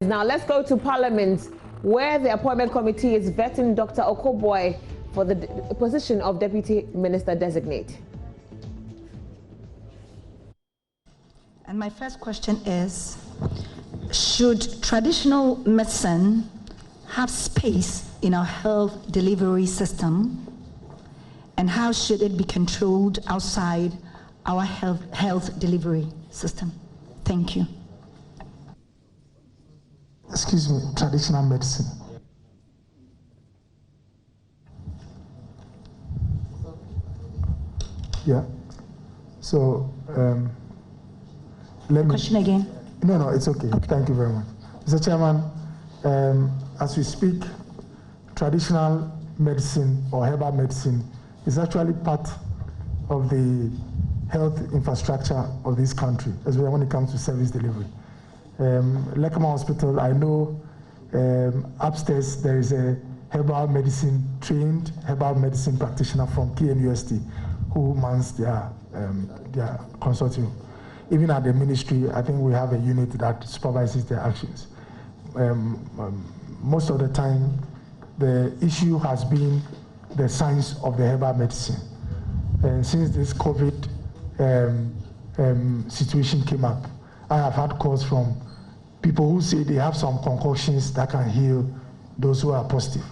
Now let's go to Parliament, where the appointment committee is vetting Dr. Okoe-Boye for the position of Deputy Minister Designate. And my first question is, should traditional medicine have space in our health delivery system? And how should it be controlled outside our health delivery system? Thank you. Excuse me, traditional medicine. Yeah. So, let me... Question again? No, it's okay. Thank you very much. Mr. Chairman, as we speak, traditional medicine or herbal medicine is actually part of the health infrastructure of this country, especially when it comes to service delivery. Lekama Hospital, I know upstairs there is a trained herbal medicine practitioner from KNUST who mans their consortium. Even at the ministry, I think we have a unit that supervises their actions. Most of the time, the issue has been the science of the herbal medicine. And since this COVID situation came up, I have had calls from people who say they have some concoctions that can heal those who are positive.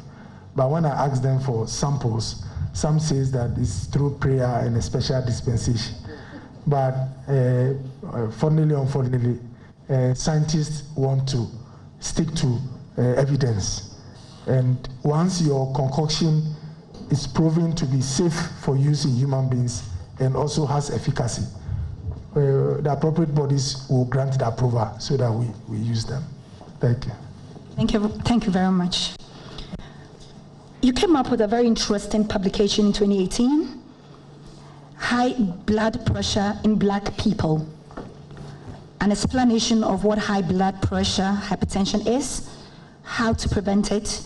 But when I ask them for samples, some says that it's through prayer and a special dispensation. But fortunately, unfortunately, scientists want to stick to evidence. And once your concoction is proven to be safe for use in human beings and also has efficacy, the appropriate bodies will grant the approval so that we use them. Thank you. Thank you very much. You came up with a very interesting publication in 2018, High Blood Pressure in Black People, an explanation of what high blood pressure, hypertension is, how to prevent it,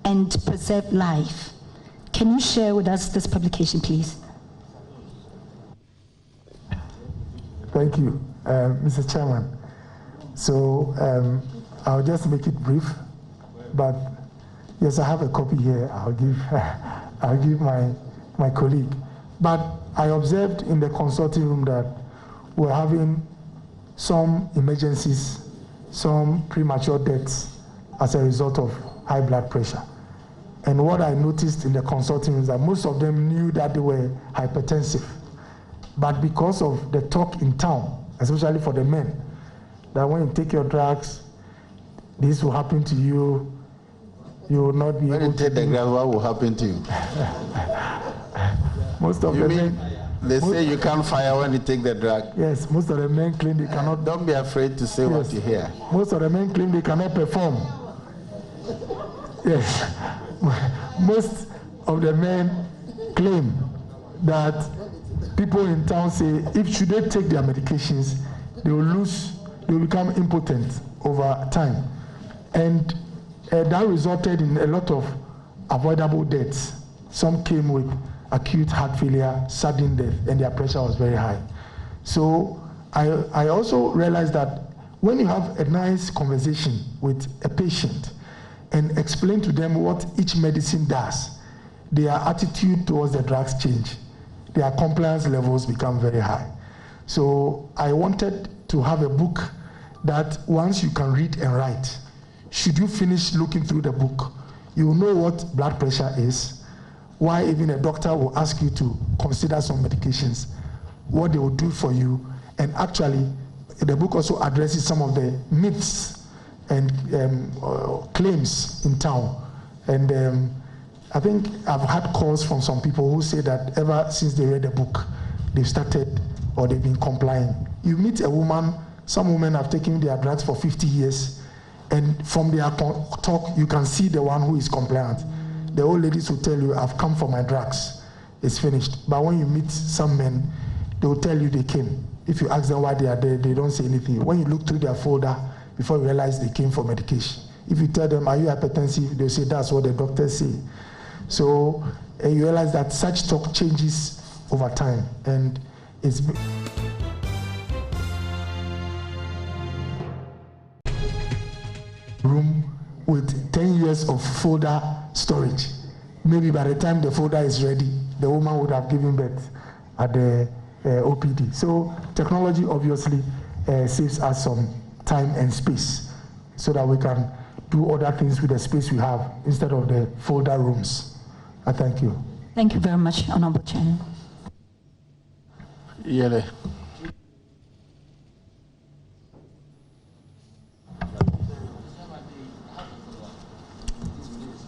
and preserve life. Can you share with us this publication, please? Thank you, Mr. Chairman. So I'll just make it brief, but yes, I have a copy here. I'll give my colleague. But I observed in the consulting room that we're having some emergencies, some premature deaths as a result of high blood pressure. And what I noticed in the consulting room is that most of them knew that they were hypertensive. But because of the talk in town, especially for the men, that when you take your drugs, this will happen to you, you will not be when able you take the drugs, what will happen to you? Most of you the mean men... They say you can't fire when you take the drug? Yes, most of the men claim they cannot... Don't be afraid to say what you hear. Most of the men claim they cannot perform. Yes. Most of the men claim that people in town say if should they take their medications, they will become impotent over time. And that resulted in a lot of avoidable deaths. Some came with acute heart failure, sudden death, and their pressure was very high. So I also realized that when you have a nice conversation with a patient and explain to them what each medicine does, their attitude towards the drugs change. Their compliance levels become very high. So I wanted to have a book that once you can read and write, should you finish looking through the book, you will know what blood pressure is, why even a doctor will ask you to consider some medications, what they will do for you, and actually the book also addresses some of the myths and claims in town. And I think I've had calls from some people who say that ever since they read the book, they've started or they've been complying. You meet a woman, some women have taken their drugs for 50 years, and from their talk, you can see the one who is compliant. The old ladies will tell you, I've come for my drugs, it's finished. But when you meet some men, they will tell you they came. If you ask them why they are there, they don't say anything. When you look through their folder, before you realize they came for medication. If you tell them, are you hypertensive? They'll say, that's what the doctors say. So you realize that such talk changes over time, and it's... room with 10 years of folder storage. Maybe by the time the folder is ready, the woman would have given birth at the OPD. So technology obviously saves us some time and space so that we can do other things with the space we have instead of the folder rooms. I thank you. Thank you very much, Honorable Chairman. Yele.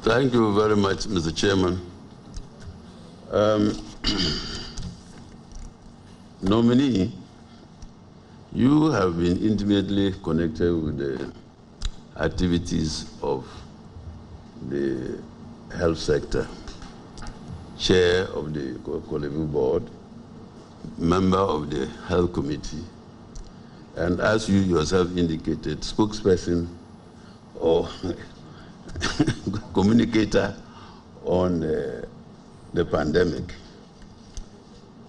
Thank you very much, Mr. Chairman. Nominee, you have been intimately connected with the activities of the health sector, chair of the Okoe-Boye board, member of the health committee, and as you yourself indicated, spokesperson or communicator on the pandemic.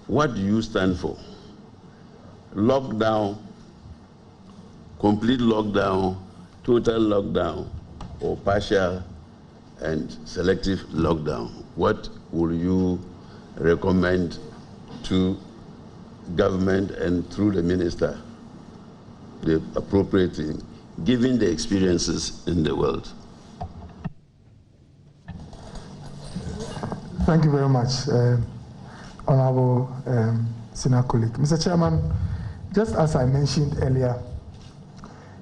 What do you stand for? Lockdown, complete lockdown, total lockdown, or partial and selective lockdown? What will you recommend to government and through the minister, the appropriate thing, given the experiences in the world? Thank you very much, Honorable senior colleague. Mr. Chairman, just as I mentioned earlier,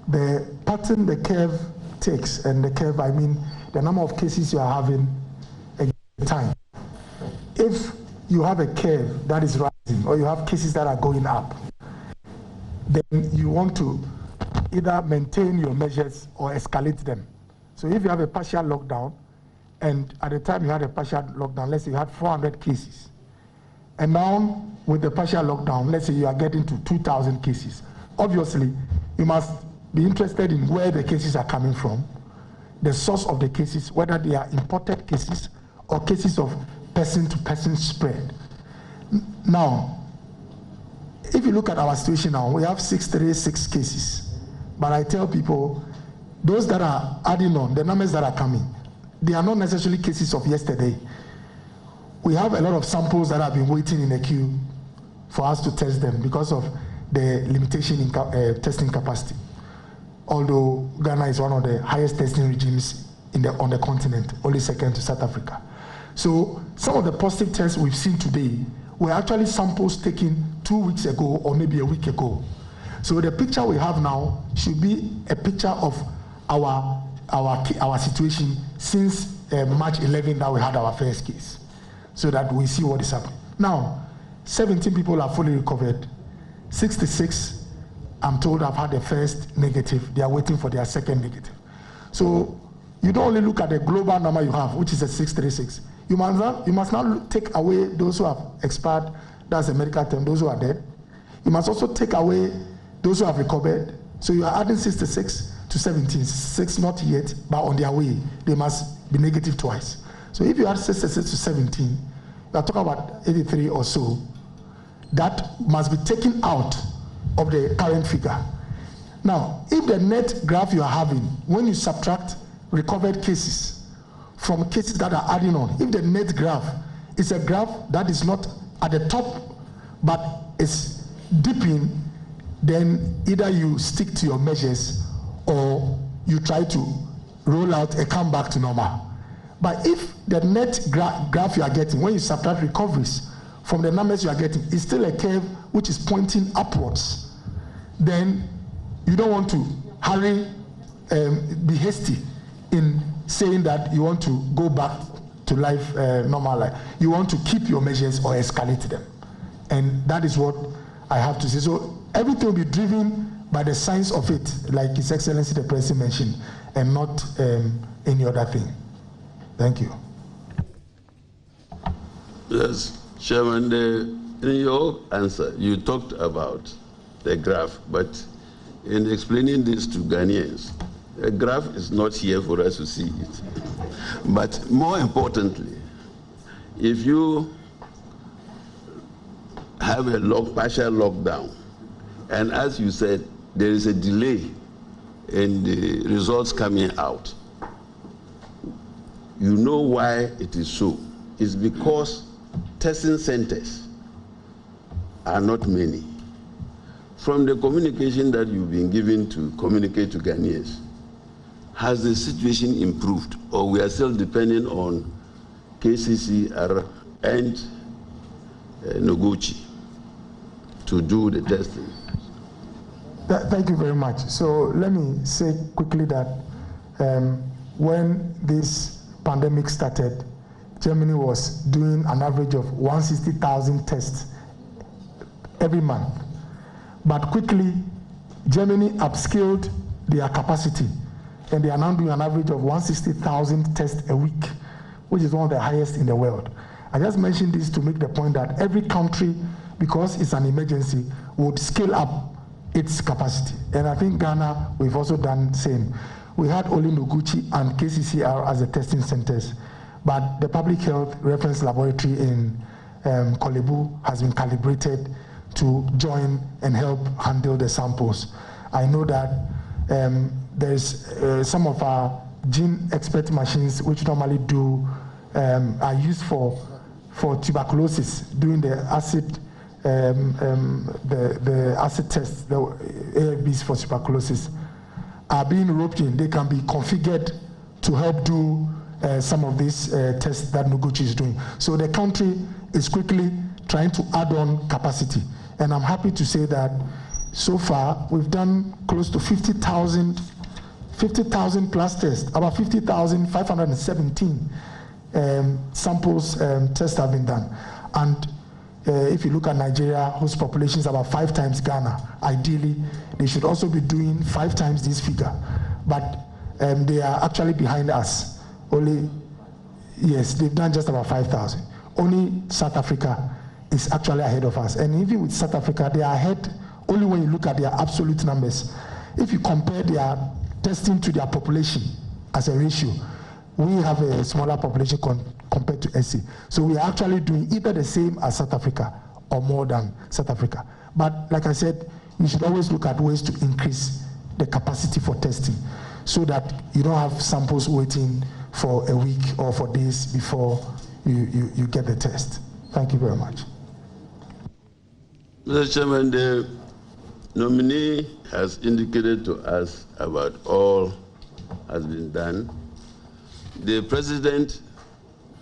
the pattern the curve takes, and the curve, I mean the number of cases you are having at a time. If you have a curve that is rising or you have cases that are going up, then you want to either maintain your measures or escalate them. So if you have a partial lockdown, and at the time you had a partial lockdown, let's say you had 400 cases, and now with the partial lockdown, let's say you are getting to 2,000 cases. Obviously, you must be interested in where the cases are coming from, the source of the cases, whether they are imported cases or cases of person-to-person spread. Now, if you look at our situation now, we have 636 cases, but I tell people, those that are adding on, the numbers that are coming, they are not necessarily cases of yesterday. We have a lot of samples that have been waiting in a queue for us to test them because of the limitation in testing capacity. Although Ghana is one of the highest testing regimes on the continent, only second to South Africa. So some of the positive tests we've seen today were actually samples taken 2 weeks ago or maybe a week ago. So the picture we have now should be a picture of our situation since March 11 that we had our first case, so that we see what is happening. Now, 17 people are fully recovered. 66, I'm told, have had the first negative. They are waiting for their second negative. So you don't only look at the global number you have, which is a 636. You must not take away those who have expired, that's a medical term, those who are dead. You must also take away those who have recovered. So you are adding 66 to 17, 6 not yet, but on their way. They must be negative twice. So if you add 66 to 17, you are talking about 83 or so. That must be taken out of the current figure. Now, if the net graph you are having, when you subtract recovered cases from cases that are adding on, if the net graph is a graph that is not at the top, but is dipping, then either you stick to your measures or you try to roll out a comeback to normal. But if the net graph you are getting, when you subtract recoveries from the numbers you are getting, is still a curve which is pointing upwards, then you don't want to hurry, be hasty in saying that you want to go back to life, normal life. You want to keep your measures or escalate them. And that is what I have to say. So everything will be driven by the science of it, like His Excellency the President mentioned, and not any other thing. Thank you. Yes, Chairman, in your answer, you talked about the graph, but in explaining this to Ghanaians, the graph is not here for us to see it. But more importantly, if you have a partial lockdown, and as you said, there is a delay and the results coming out. You know why it is so. It's because testing centers are not many. From the communication that you've been given to communicate to Ghanaians, has the situation improved, or we are still depending on KCCR and Noguchi to do the testing? Thank you very much. So let me say quickly that when this pandemic started, Germany was doing an average of 160,000 tests every month. But quickly, Germany upscaled their capacity, and they are now doing an average of 160,000 tests a week, which is one of the highest in the world. I just mentioned this to make the point that every country, because it's an emergency, would scale up its capacity. And I think Ghana, we've also done the same. We had only Noguchi and KCCR as the testing centers, but the Public Health Reference Laboratory in Okoe-Boye has been calibrated to join and help handle the samples. I know that there's some of our gene expert machines which normally are used for tuberculosis, doing the acid the acid tests, the AFBs for tuberculosis, are being roped in. They can be configured to help do some of these tests that Noguchi is doing. So the country is quickly trying to add on capacity. And I'm happy to say that so far we've done close to 50,000 plus tests, about 50,517 samples tests have been done. And if you look at Nigeria, whose population is about 5 times Ghana, ideally they should also be doing 5 times this figure. But they are actually behind us. Yes, they've done just about 5,000. Only South Africa is actually ahead of us. And even with South Africa, they are ahead only when you look at their absolute numbers. If you compare their testing to their population as a ratio, we have a smaller population compared to SC. So we are actually doing either the same as South Africa or more than South Africa. But like I said, you should always look at ways to increase the capacity for testing so that you don't have samples waiting for a week or for days before you get the test. Thank you very much. Mr. Chairman, the nominee has indicated to us about all has been done. The President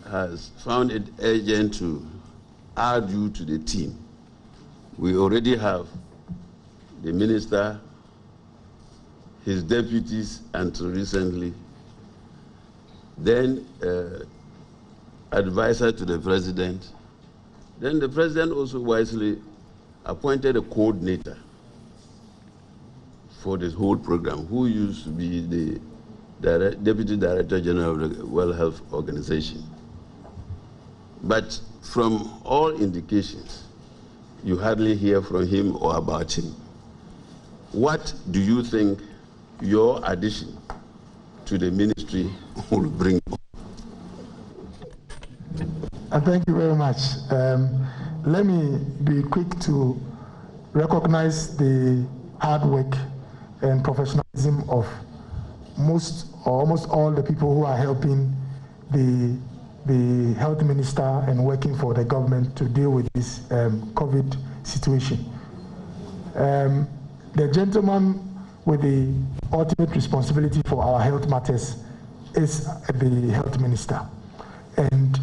has found it urgent to add you to the team. We already have the Minister, his deputies until recently, then advisor to the President. Then the President also wisely appointed a coordinator for this whole program, who used to be the Deputy Director General of the World Health Organization. But from all indications, you hardly hear from him or about him. What do you think your addition to the ministry will bring? Thank you very much. Let me be quick to recognize the hard work and professionalism of most or almost all the people who are helping the health minister and working for the government to deal with this COVID situation. The gentleman with the ultimate responsibility for our health matters is the health minister. And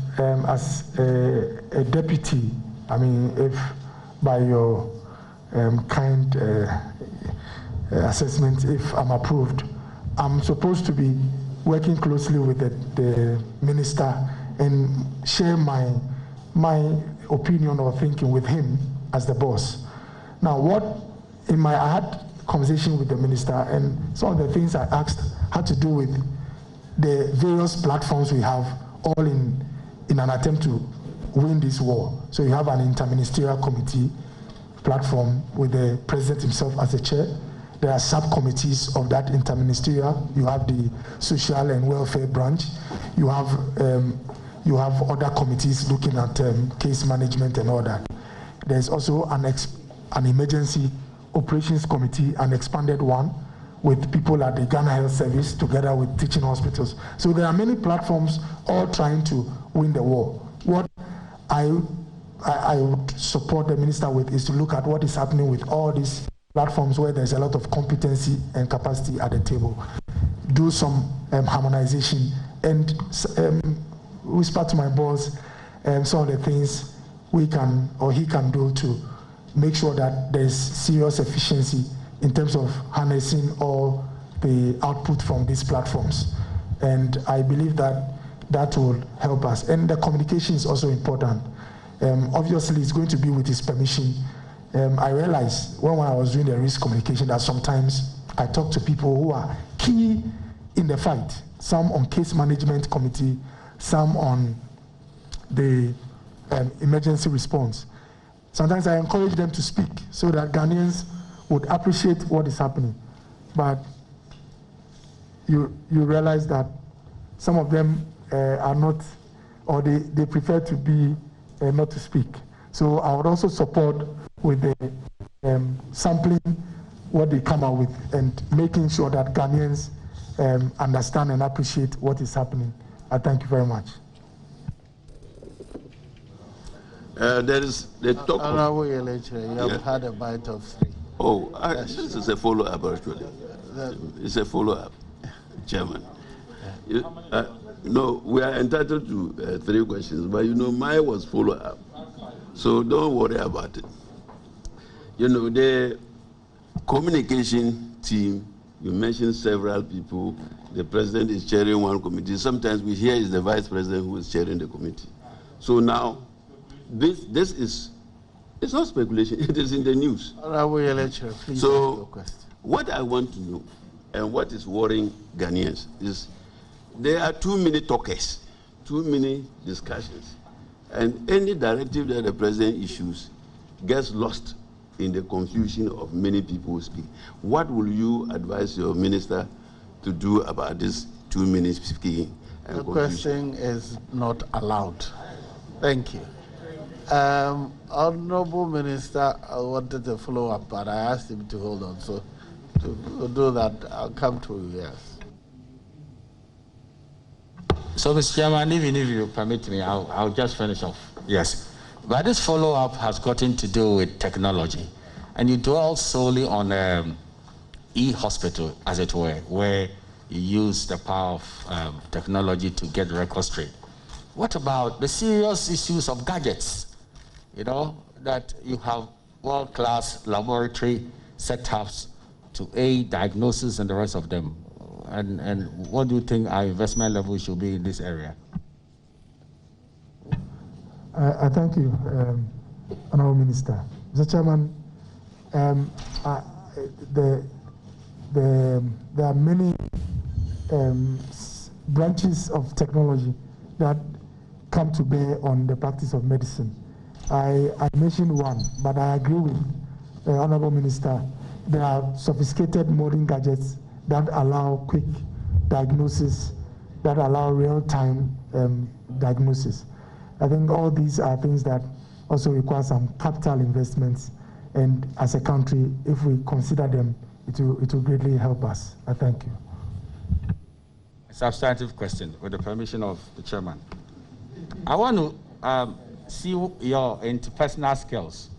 as a deputy, I mean, if by your kind assessment, if I'm approved, I'm supposed to be working closely with the minister and share my opinion or thinking with him as the boss. Now, I had conversation with the minister, and some of the things I asked had to do with the various platforms we have, all in an attempt to win this war. So you have an interministerial committee platform with the president himself as the chair. There are subcommittees of that interministerial. You have the social and welfare branch. You have other committees looking at case management and all that. There's also an emergency operations committee, an expanded one, with people at the Ghana Health Service together with teaching hospitals. So there are many platforms all trying to win the war. What I would support the minister with is to look at what is happening with all these platforms where there's a lot of competency and capacity at the table. Do some harmonization and whisper to my boss some of the things we can or he can do to make sure that there's serious efficiency in terms of harnessing all the output from these platforms. And I believe that that will help us. And the communication is also important. Obviously, it's going to be with his permission. I realized when I was doing the risk communication that sometimes I talk to people who are key in the fight, some on case management committee, some on the emergency response. Sometimes I encourage them to speak so that Ghanaians would appreciate what is happening. But you realize that some of them are not, or they prefer to be not to speak. So I would also support with the sampling what they come out with and making sure that Ghanaians understand and appreciate what is happening. I thank you very much. There is the talk Honorable Lecturer, you have had a bite of 3. Oh, this is a follow-up actually. It's a follow-up, Chairman. No, we are entitled to 3 questions, but mine was follow-up. So don't worry about it. The communication team, you mentioned several people. The president is chairing one committee. Sometimes we hear it's the vice president who is chairing the committee. So now, this is, it's not speculation, it is in the news. Please so what I want to know and what is worrying Ghanaians is there are too many talkers, too many discussions, and any directive that the president issues gets lost in the confusion of many people who speak. What will you advise your minister to do about this too many speaking and the confusion? question is not allowed. Thank you. Honorable Minister, I wanted to follow up, but I asked him to hold on. So to do that, I'll come to you, yes. So, Mr. Chairman, even if you permit me, I'll just finish off. Yes. But this follow-up has gotten to do with technology. And you dwell solely on e-hospital, as it were, where you use the power of technology to get record straight. What about the serious issues of gadgets? That you have world-class laboratory setups to aid diagnosis and the rest of them. And what do you think our investment level should be in this area? I thank you, Honorable Minister. Mr. Chairman, there are many branches of technology that come to bear on the practice of medicine. I mentioned one, but I agree with the Honorable Minister. There are sophisticated modern gadgets that allow quick diagnosis, that allow real-time diagnosis. I think all these are things that also require some capital investments, and as a country, if we consider them, it will greatly help us. I thank you. A substantive question, with the permission of the chairman. I want to see your interpersonal skills.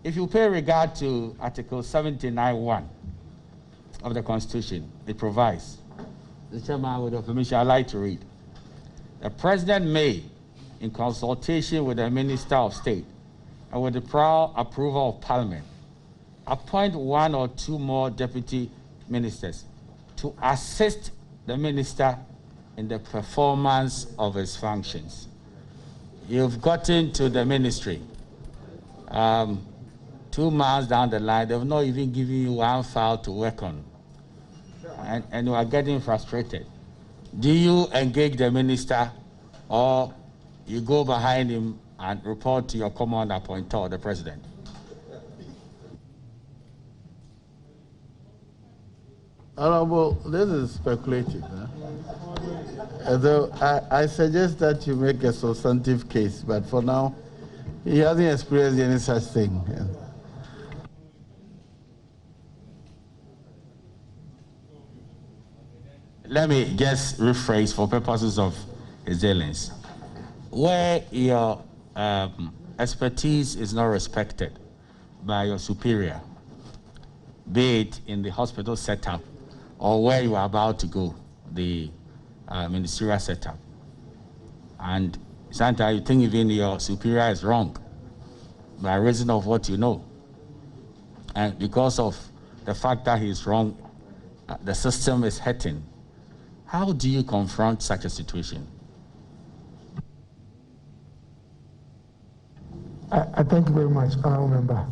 If you pay regard to Article 79(1) of the Constitution, it provides, the chairman, with your permission, I'd like to read. The president may, in consultation with the Minister of State and with the prior approval of Parliament, appoint 1 or 2 more deputy ministers to assist the minister in the performance of his functions. You've gotten to the ministry. 2 months down the line, they've not even given you 1 file to work on. And you are getting frustrated. Do you engage the minister, or you go behind him and report to your command appointer, the president? Honorable, this is speculative. Although I suggest that you make a substantive case, but for now, he hasn't experienced any such thing. let me just rephrase for purposes of resilience. Where your expertise is not respected by your superior, be it in the hospital setup or where you are about to go, the ministerial setup, and sometimes you think even your superior is wrong by reason of what you know, and because of the fact that he is wrong, the system is hurting. How do you confront such a situation? I thank you very much, Honourable Member.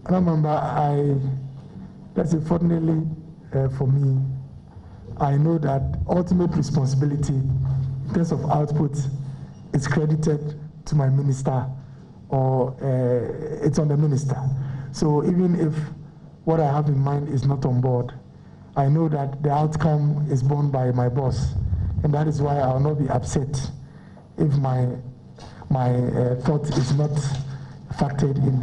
Honourable Member, let's say fortunately for me, I know that ultimate responsibility in terms of output is credited to my minister, or it's on the minister. So even if what I have in mind is not on board, I know that the outcome is borne by my boss, and that is why I will not be upset if my thought is not factored in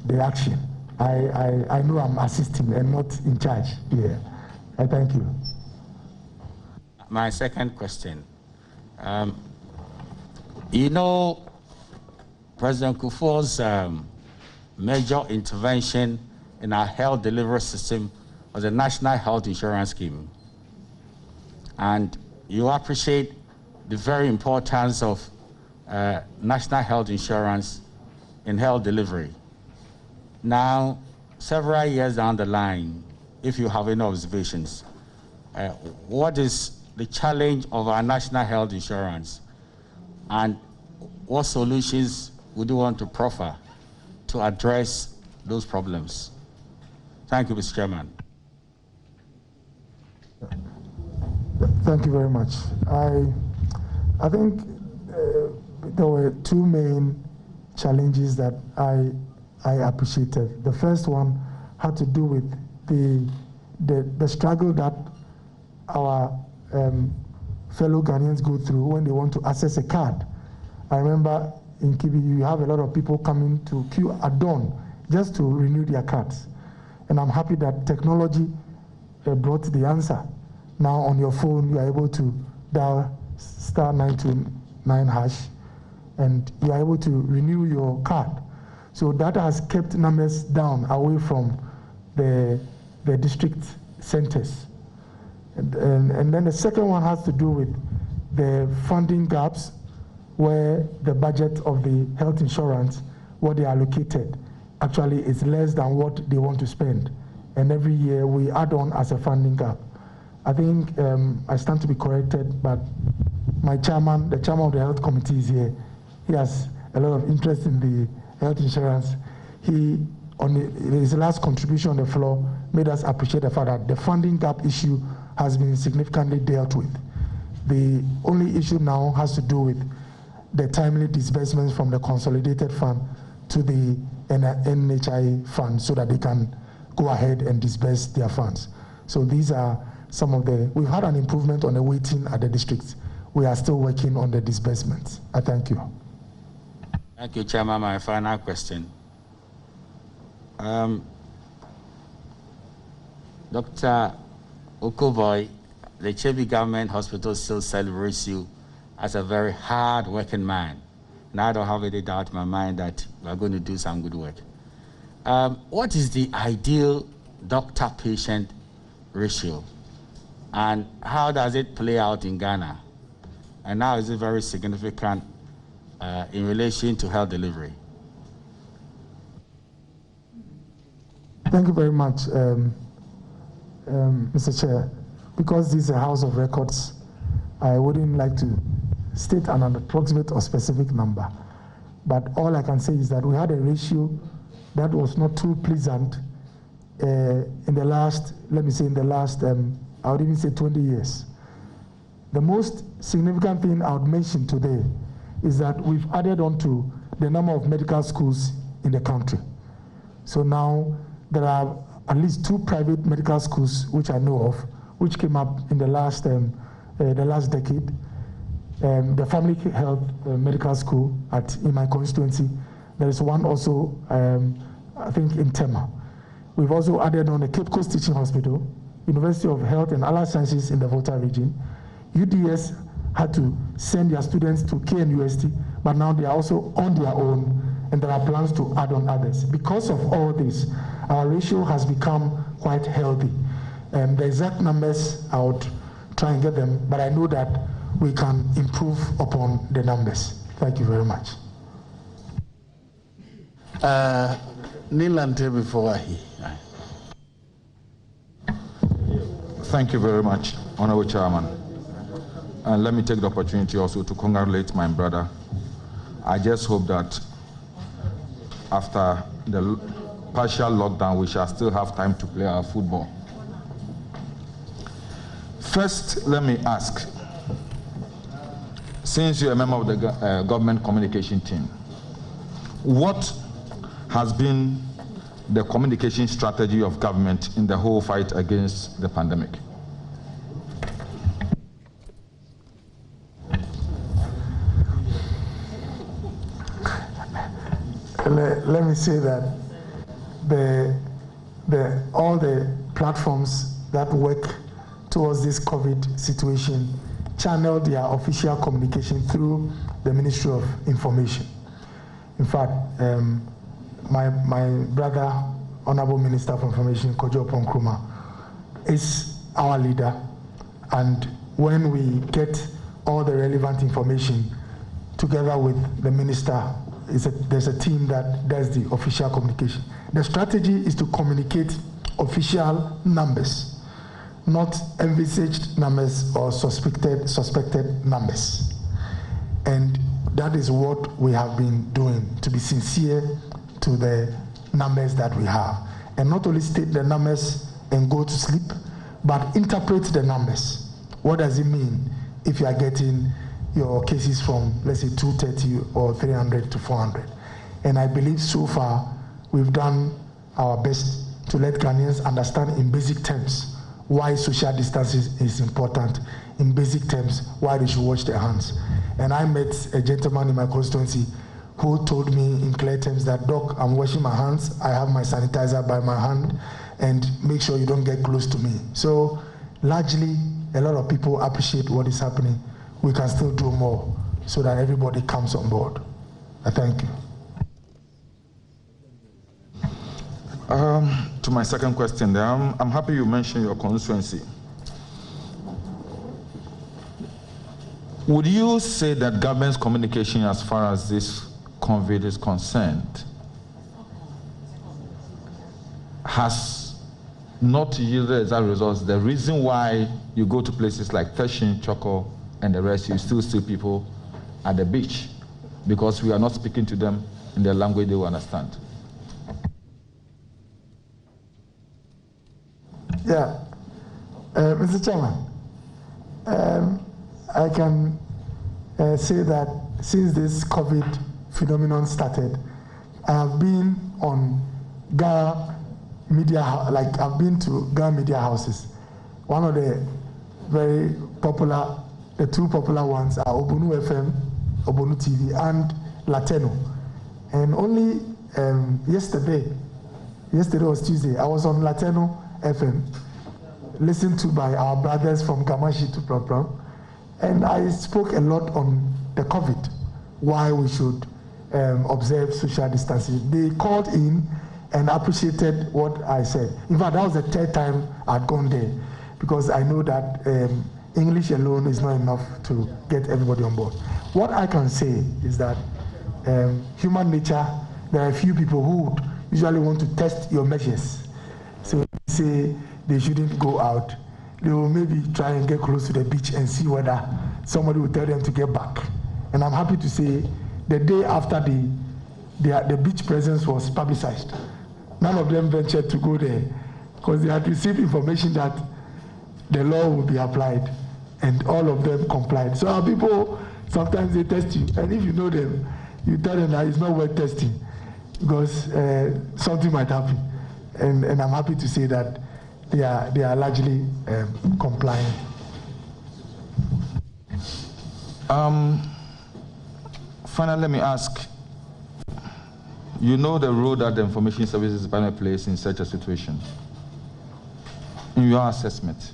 the action. I know I'm assisting and not in charge here. I thank you. My second question. You know, President Kufuor's major intervention in our health delivery system was a national health insurance scheme. And you appreciate the very importance of national health insurance in health delivery. Now, several years down the line, if you have any observations, what is the challenge of our national health insurance, and what solutions would you want to proffer to address those problems? Thank you, Mr. Chairman. Thank you very much. I think there were two main challenges that I appreciated. The first one had to do with the struggle that our fellow Ghanaians go through when they want to access a card. I remember in Kibi, you have a lot of people coming to queue at dawn just to renew their cards. And I'm happy that technology brought the answer. Now on your phone, you are able to dial *929# and you are able to renew your card. So that has kept numbers down away from the district centers. And then the second one has to do with the funding gaps, where the budget of the health insurance, what they allocated, actually is less than what they want to spend. And every year we add on as a funding gap. I think I stand to be corrected, but my chairman, the chairman of the health committee is here. He has a lot of interest in the health insurance. He, on his last contribution on the floor, made us appreciate the fact that the funding gap issue has been significantly dealt with. The only issue now has to do with the timely disbursements from the consolidated fund to the NHI fund so that they can go ahead and disburse their funds. So these are some of the, we've had an improvement on the waiting at the districts. We are still working on the disbursements. I thank you. Thank you, Chairman. My final question. Dr. Okoe-Boye, the Chebi Government Hospital still celebrates you as a very hard-working man. And I don't have any doubt in my mind that we are going to do some good work. What is the ideal doctor-patient ratio? And how does it play out in Ghana? And now is it very significant in relation to health delivery? Thank you very much, Mr. Chair. Because this is a House of Records, I wouldn't like to state an approximate or specific number. But all I can say is that we had a ratio that was not too pleasant in the last, let me say in the last, I would even say 20 years. The most significant thing I would mention today is that we've added on to the number of medical schools in the country. So now there are at least 2 private medical schools which I know of, which came up in the last decade. The Family Health Medical School in my constituency. There is one also, I think, in Tema. We've also added on the Cape Coast Teaching Hospital University of Health and Allied Sciences in the Volta region. UDS had to send their students to KNUST, but now they are also on their own, and there are plans to add on others. Because of all this, our ratio has become quite healthy. The exact numbers, I would try and get them, but I know that we can improve upon the numbers. Thank you very much. Nilante before he. Thank you very much, Honorable Chairman. And let me take the opportunity also to congratulate my brother. I just hope that after the partial lockdown, we shall still have time to play our football. First, let me ask, since you're a member of the government communication team, what has been the communication strategy of government in the whole fight against the pandemic? Let me say that all the platforms that work towards this COVID situation channel their official communication through the Ministry of Information. In fact, my brother, Honorable Minister for Information, Kojo Ponkruma, is our leader, and when we get all the relevant information together with the minister, there's a team that does the official communication. The strategy is to communicate official numbers, not envisaged numbers or suspected numbers. And that is what we have been doing, to be sincere to the numbers that we have. And not only state the numbers and go to sleep, but interpret the numbers. What does it mean if you are getting your cases from, let's say, 230 or 300 to 400? And I believe so far we've done our best to let Ghanaians understand in basic terms why social distancing is important, in basic terms why they should wash their hands. And I met a gentleman in my constituency who told me in clear terms that, Doc, I'm washing my hands, I have my sanitizer by my hand, and make sure you don't get close to me. So largely, a lot of people appreciate what is happening. We can still do more so that everybody comes on board. I thank you. To my second question there, I'm happy you mentioned your constituency. Would you say that government's communication as far as this COVID is concerned has not yielded as a result? The reason why you go to places like Teshin, Choco, and the rest, you still see people at the beach because we are not speaking to them in their language they will understand. Yeah, Mr. Chairman, I can say that since this COVID phenomenon started, I have been on Ghana media, I've been to Ghana media houses. One of the very popular, the two popular ones are Obonu FM, Obonu TV, and Latino. And only yesterday was Tuesday, I was on Latino FM, listened to by our brothers from Kamashi to Pram, and I spoke a lot on the COVID, why we should observe social distancing. They called in and appreciated what I said. In fact, that was the third time I'd gone there, because I know that English alone is not enough to get everybody on board. What I can say is that human nature, there are a few people who would usually want to test your measures. So say they shouldn't go out, they will maybe try and get close to the beach and see whether somebody will tell them to get back. And I'm happy to say the day after the beach presence was publicized, none of them ventured to go there because they had received information that the law will be applied, and all of them complied. So our people, sometimes they test you, and if you know them, you tell them that it's not worth testing because something might happen. And I'm happy to say that they are largely compliant. Finally, let me ask, you know the role that the information services department plays in such a situation. in your assessment,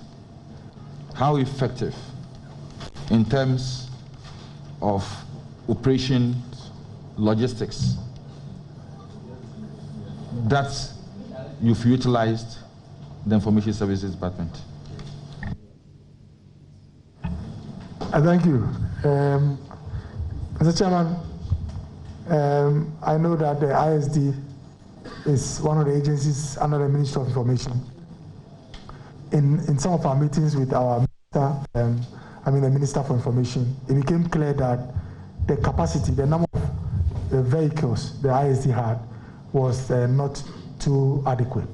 how effective in terms of operation logistics that you've utilized the Information Services Department? Thank you. Mr. Chairman, I know that the ISD is one of the agencies under the Ministry of Information. In some of our meetings with our minister, the Minister for Information, it became clear that the capacity, the number of vehicles the ISD had was not too adequate.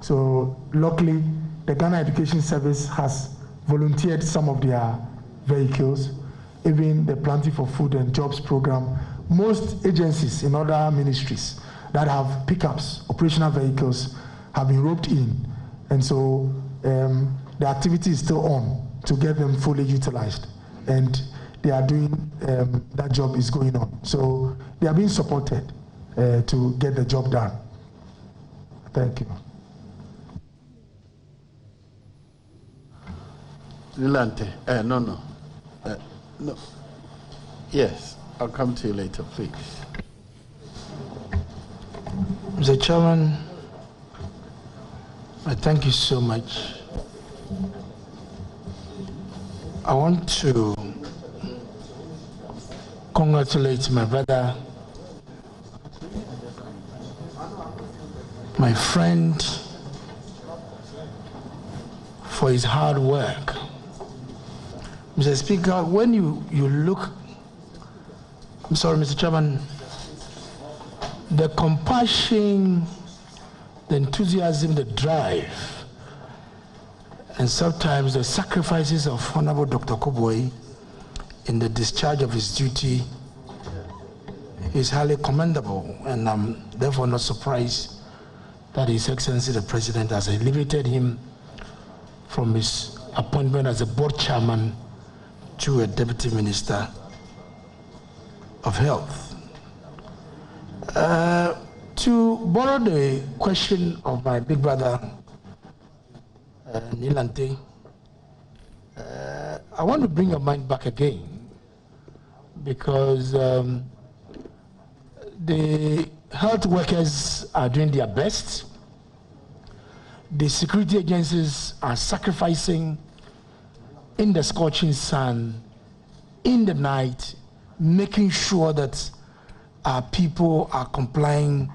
So luckily, the Ghana Education Service has volunteered some of their vehicles, even the Planting for Food and Jobs program. Most agencies in other ministries that have pickups, operational vehicles, have been roped in. And so the activity is still on to get them fully utilized. And they are doing, that job is going on. So they are being supported to get the job done. Thank you. Lilante, no. Yes, I'll come to you later, please. Mr. Chairman, I thank you so much. I want to congratulate my brother, my friend, for his hard work. Mr. Speaker, when you look, I'm sorry, Mr. Chairman, the compassion, the enthusiasm, the drive, and sometimes the sacrifices of Honorable Dr. Okoe-Boye in the discharge of his duty is highly commendable, and I'm therefore not surprised that His Excellency the President has elevated him from his appointment as a board chairman to a Deputy Minister of Health. To borrow the question of my big brother, Nilante, I want to bring your mind back again, because the health workers are doing their best. The security agencies are sacrificing in the scorching sun, in the night, making sure that our people are complying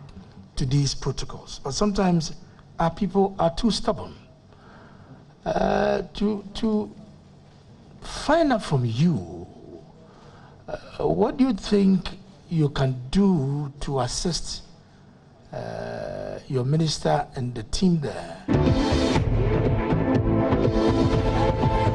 to these protocols. But sometimes our people are too stubborn. To find out from you, what do you think you can do to assist your minister and the team there?